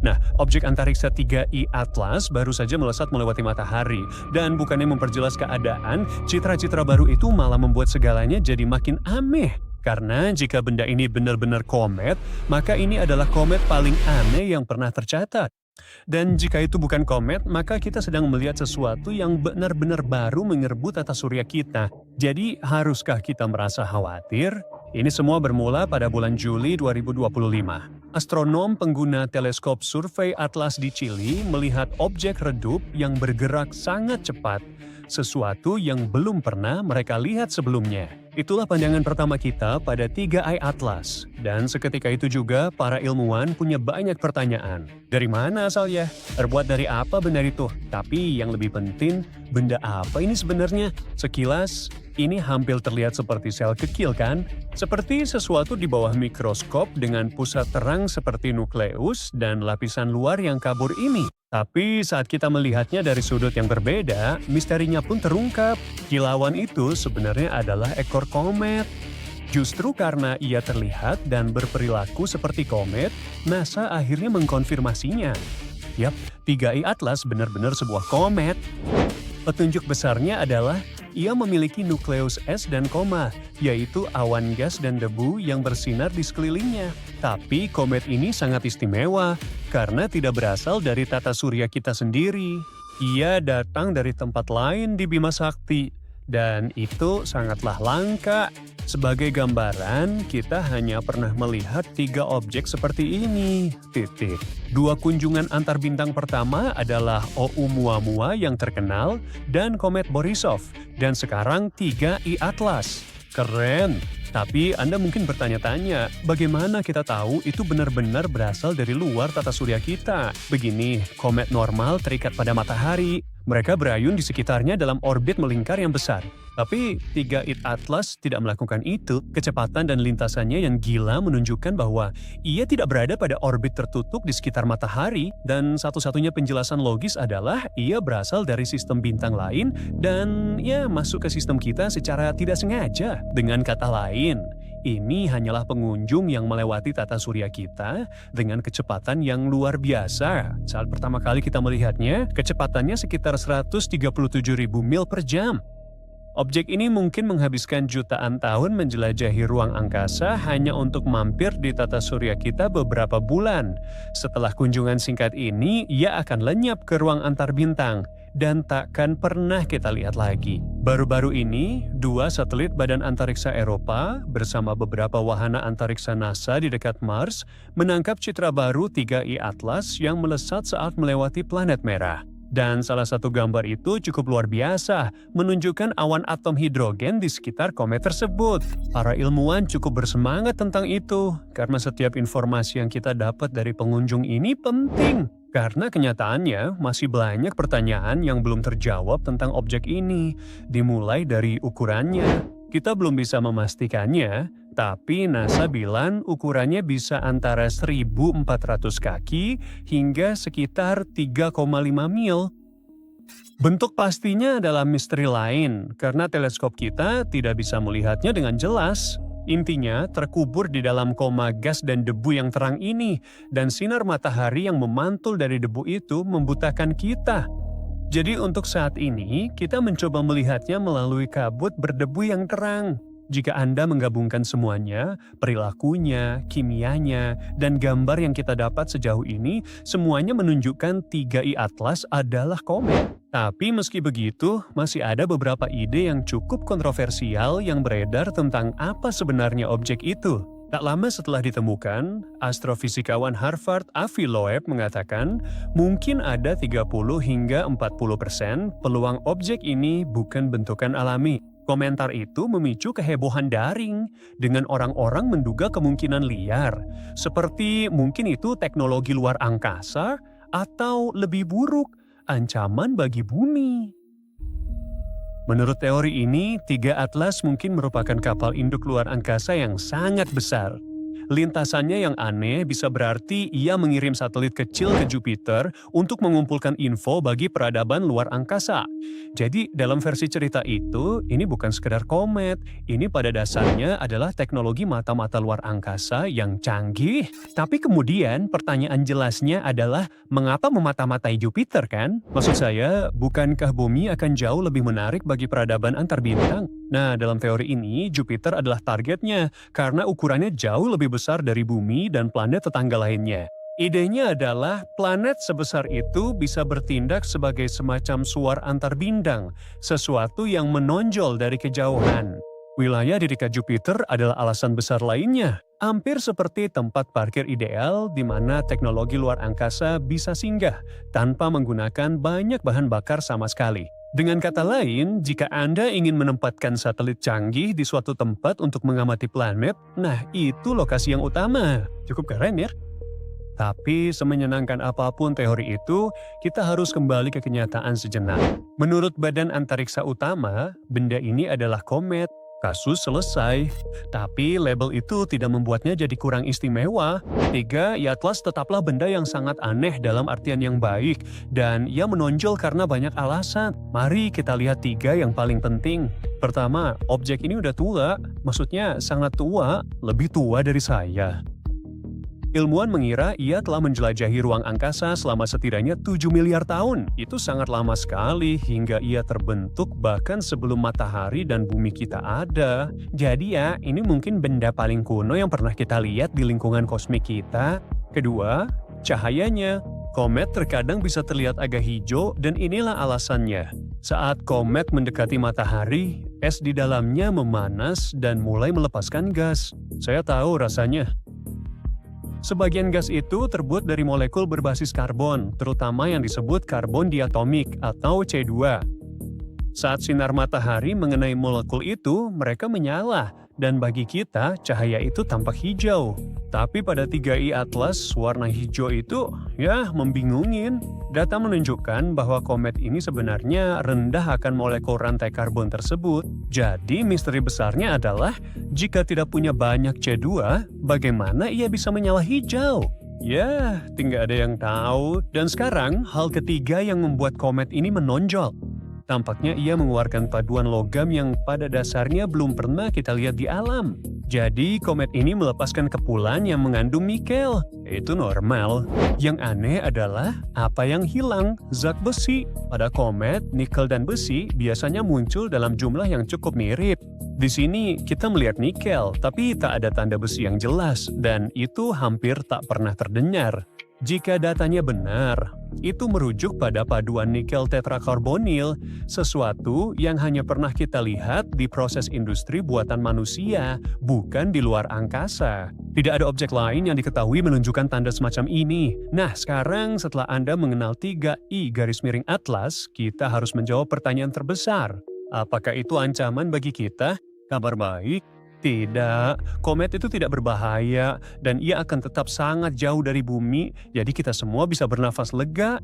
Nah, objek antariksa 3I Atlas baru saja melesat melewati matahari. Dan bukannya memperjelas keadaan, citra-citra baru itu malah membuat segalanya jadi makin aneh. Karena jika benda ini benar-benar komet, maka ini adalah komet paling aneh yang pernah tercatat. Dan jika itu bukan komet, maka kita sedang melihat sesuatu yang benar-benar baru menyerbu tata surya kita. Jadi, haruskah kita merasa khawatir? Ini semua bermula pada bulan Juli 2025. Astronom pengguna teleskop survei Atlas di Chili melihat objek redup yang bergerak sangat cepat, sesuatu yang belum pernah mereka lihat sebelumnya. Itulah pandangan pertama kita pada 3I Atlas. Dan seketika itu juga para ilmuwan punya banyak pertanyaan. Dari mana asalnya? Terbuat dari apa benda itu? Tapi yang lebih penting, benda apa ini sebenarnya? Sekilas, ini hampir terlihat seperti sel kecil kan? Seperti sesuatu di bawah mikroskop dengan pusat terang seperti nukleus dan lapisan luar yang kabur ini. Tapi saat kita melihatnya dari sudut yang berbeda, misterinya pun terungkap. Kilauan itu sebenarnya adalah ekor komet. Justru karena ia terlihat dan berperilaku seperti komet, NASA akhirnya mengkonfirmasinya. Yap, 3I Atlas benar-benar sebuah komet. Petunjuk besarnya adalah ia memiliki nukleus es dan koma, yaitu awan gas dan debu yang bersinar di sekelilingnya. Tapi komet ini sangat istimewa karena tidak berasal dari tata surya kita sendiri. Ia datang dari tempat lain di Bima Sakti, dan itu sangatlah langka. Sebagai gambaran, kita hanya pernah melihat 3 objek seperti ini. Dua kunjungan antar bintang pertama adalah Oumuamua yang terkenal dan komet Borisov. Dan sekarang 3I Atlas. Keren! Tapi Anda mungkin bertanya-tanya, bagaimana kita tahu itu benar-benar berasal dari luar tata surya kita? Begini, komet normal terikat pada matahari. Mereka berayun di sekitarnya dalam orbit melingkar yang besar. Tapi 3I Atlas tidak melakukan itu. Kecepatan dan lintasannya yang gila menunjukkan bahwa ia tidak berada pada orbit tertutup di sekitar matahari, dan satu-satunya penjelasan logis adalah ia berasal dari sistem bintang lain dan masuk ke sistem kita secara tidak sengaja. Dengan kata lain, ini hanyalah pengunjung yang melewati tata surya kita dengan kecepatan yang luar biasa. Saat pertama kali kita melihatnya, kecepatannya sekitar 137.000 mil per jam. Objek ini mungkin menghabiskan jutaan tahun menjelajahi ruang angkasa hanya untuk mampir di tata surya kita beberapa bulan. Setelah kunjungan singkat ini, ia akan lenyap ke ruang antar bintang dan takkan pernah kita lihat lagi. Baru-baru ini, 2 satelit Badan Antariksa Eropa bersama beberapa wahana antariksa NASA di dekat Mars menangkap citra baru 3I Atlas yang melesat saat melewati planet merah. Dan salah satu gambar itu cukup luar biasa, menunjukkan awan atom hidrogen di sekitar komet tersebut. Para ilmuwan cukup bersemangat tentang itu, karena setiap informasi yang kita dapat dari pengunjung ini penting. Karena kenyataannya masih banyak pertanyaan yang belum terjawab tentang objek ini, dimulai dari ukurannya. Kita belum bisa memastikannya, tapi NASA bilang ukurannya bisa antara 1.400 kaki hingga sekitar 3,5 mil. Bentuk pastinya adalah misteri lain, karena teleskop kita tidak bisa melihatnya dengan jelas. Intinya, terkubur di dalam koma gas dan debu yang terang ini, dan sinar matahari yang memantul dari debu itu membutakan kita. Jadi untuk saat ini, kita mencoba melihatnya melalui kabut berdebu yang terang. Jika Anda menggabungkan semuanya, perilakunya, kimianya, dan gambar yang kita dapat sejauh ini, semuanya menunjukkan 3I Atlas adalah komet. Tapi meski begitu, masih ada beberapa ide yang cukup kontroversial yang beredar tentang apa sebenarnya objek itu. Tak lama setelah ditemukan, astrofisikawan Harvard Avi Loeb mengatakan mungkin ada 30 hingga 40% peluang objek ini bukan bentukan alami. Komentar itu memicu kehebohan daring dengan orang-orang menduga kemungkinan liar, seperti mungkin itu teknologi luar angkasa atau lebih buruk, ancaman bagi bumi. Menurut teori ini, 3 Atlas mungkin merupakan kapal induk luar angkasa yang sangat besar. Lintasannya yang aneh bisa berarti ia mengirim satelit kecil ke Jupiter untuk mengumpulkan info bagi peradaban luar angkasa. Jadi dalam versi cerita itu, ini bukan sekedar komet, ini pada dasarnya adalah teknologi mata-mata luar angkasa yang canggih. Tapi kemudian pertanyaan jelasnya adalah mengapa memata-matai Jupiter kan? Maksud saya, bukankah bumi akan jauh lebih menarik bagi peradaban antar bintang? Nah, dalam teori ini, Jupiter adalah targetnya karena ukurannya jauh lebih besar dari bumi dan planet tetangga lainnya. Idenya adalah planet sebesar itu bisa bertindak sebagai semacam suar antar bintang, sesuatu yang menonjol dari kejauhan. Wilayah di dekat Jupiter adalah alasan besar lainnya, hampir seperti tempat parkir ideal di mana teknologi luar angkasa bisa singgah tanpa menggunakan banyak bahan bakar sama sekali. Dengan kata lain, jika Anda ingin menempatkan satelit canggih di suatu tempat untuk mengamati planet, nah itu lokasi yang utama. Cukup keren ya? Tapi semenyenangkan apapun teori itu, kita harus kembali ke kenyataan sejenak. Menurut Badan Antariksa Utama, benda ini adalah komet. Kasus selesai. Tapi label itu tidak membuatnya jadi kurang istimewa. Ketiga, Atlas tetaplah benda yang sangat aneh dalam artian yang baik. Dan ia menonjol karena banyak alasan. Mari kita lihat 3 yang paling penting. Pertama, objek ini udah tua. Maksudnya sangat tua, lebih tua dari saya. Ilmuwan mengira ia telah menjelajahi ruang angkasa selama setidaknya 7 miliar tahun. Itu sangat lama sekali hingga ia terbentuk bahkan sebelum matahari dan bumi kita ada. Jadi ya, ini mungkin benda paling kuno yang pernah kita lihat di lingkungan kosmik kita. Kedua, cahayanya. Komet terkadang bisa terlihat agak hijau dan inilah alasannya. Saat komet mendekati matahari, es di dalamnya memanas dan mulai melepaskan gas. Saya tahu rasanya. Sebagian gas itu terbuat dari molekul berbasis karbon, terutama yang disebut karbon diatomik atau C2. Saat sinar matahari mengenai molekul itu, mereka menyala, dan bagi kita, cahaya itu tampak hijau. Tapi pada 3I Atlas, warna hijau itu, ya membingungin. Data menunjukkan bahwa komet ini sebenarnya rendah akan molekul rantai karbon tersebut. Jadi misteri besarnya adalah, jika tidak punya banyak C2, bagaimana ia bisa menyala hijau? Ya, tinggal ada yang tahu. Dan sekarang, hal ketiga yang membuat komet ini menonjol. Tampaknya ia mengeluarkan paduan logam yang pada dasarnya belum pernah kita lihat di alam. Jadi, komet ini melepaskan kepulan yang mengandung nikel. Itu normal. Yang aneh adalah apa yang hilang, zat besi. Pada komet, nikel dan besi biasanya muncul dalam jumlah yang cukup mirip. Di sini kita melihat nikel, tapi tak ada tanda besi yang jelas, dan itu hampir tak pernah terdengar. Jika datanya benar, itu merujuk pada paduan nikel tetrakarbonil, sesuatu yang hanya pernah kita lihat di proses industri buatan manusia, bukan di luar angkasa. Tidak ada objek lain yang diketahui menunjukkan tanda semacam ini. Nah, sekarang setelah Anda mengenal 3I garis miring Atlas, kita harus menjawab pertanyaan terbesar. Apakah itu ancaman bagi kita? Kabar baik? Tidak, komet itu tidak berbahaya dan ia akan tetap sangat jauh dari bumi, jadi kita semua bisa bernafas lega.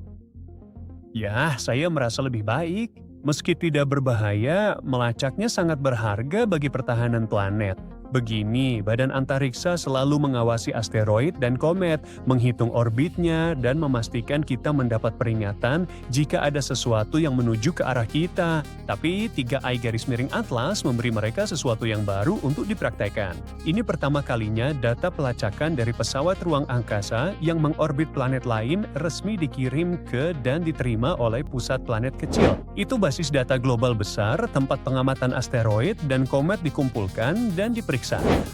Ya, saya merasa lebih baik. Meski tidak berbahaya, melacaknya sangat berharga bagi pertahanan planet. Begini, Badan Antariksa selalu mengawasi asteroid dan komet, menghitung orbitnya, dan memastikan kita mendapat peringatan jika ada sesuatu yang menuju ke arah kita. Tapi 3I garis miring Atlas memberi mereka sesuatu yang baru untuk dipraktekkan. Ini pertama kalinya data pelacakan dari pesawat ruang angkasa yang mengorbit planet lain resmi dikirim ke dan diterima oleh pusat planet kecil. Itu basis data global besar, tempat pengamatan asteroid dan komet dikumpulkan dan diperiksa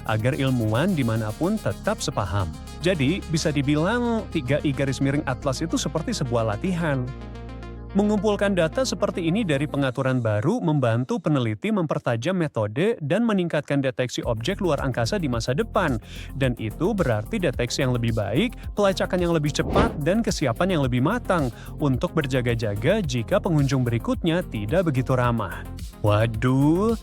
agar ilmuwan dimanapun tetap sepaham. Jadi, bisa dibilang 3I garis miring Atlas itu seperti sebuah latihan. Mengumpulkan data seperti ini dari pengaturan baru membantu peneliti mempertajam metode dan meningkatkan deteksi objek luar angkasa di masa depan. Dan itu berarti deteksi yang lebih baik, pelacakan yang lebih cepat, dan kesiapan yang lebih matang untuk berjaga-jaga jika pengunjung berikutnya tidak begitu ramah. Waduh!